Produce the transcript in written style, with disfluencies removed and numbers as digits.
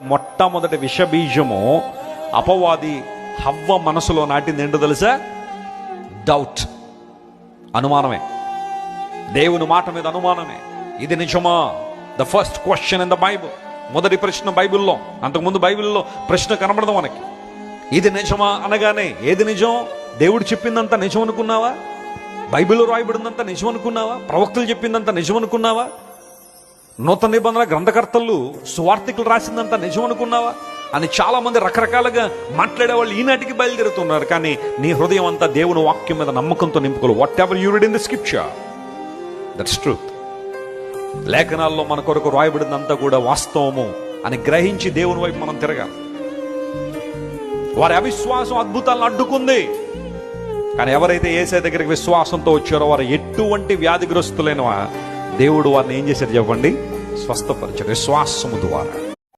మొట్టమొదటి విషబీజము అపవాది హవ్వ మనసులో నాటింది ఏంటో తెలుసా? డౌట్, అనుమానమే. దేవుని మాట మీద అనుమానమే. ఇది నిజమా? The first question in the Bible. మొదటి ప్రశ్న బైబిల్లో. అంతకుముందు బైబిల్లో ప్రశ్న కనబడదు మనకి. ఇది నిజమా అనగానే ఏది నిజం? దేవుడు చెప్పిందంతా నిజం అనుకున్నావా? బైబిల్లో రాయబడిందంతా నిజం అనుకున్నావా? ప్రవక్తలు చెప్పిందంతా నిజం అనుకున్నావా? నూతన నిబంధన గ్రంథకర్తలు సువార్తికులు రాసిందంతా నిజం అనుకున్నావా అని చాలా మంది రకరకాలుగా మాట్లాడే వాళ్ళు ఈనాటికి బయలుదేరుతున్నారు. కానీ నీ హృదయం అంతా దేవుని వాక్యం మీద నమ్మకంతో నింపుకోవాలి. Whatever you read in the scripture, that's truth. లేఖనాల్లో మన కొరకు రాయబడిందంతా కూడా వాస్తవము అని గ్రహించి దేవుని వైపు మనం తిరగాలి. వారి అవిశ్వాసం అద్భుతాలను అడ్డుకుంది. కానీ ఎవరైతే యేసయ్య దగ్గరికి విశ్వాసంతో వచ్చారో వారు ఎటువంటి వ్యాధిగ్రస్తులైన దేవుడు వారిని ఏం చేశారు చెప్పండి? స్వస్థపరిచారు విశ్వాసము ద్వారా.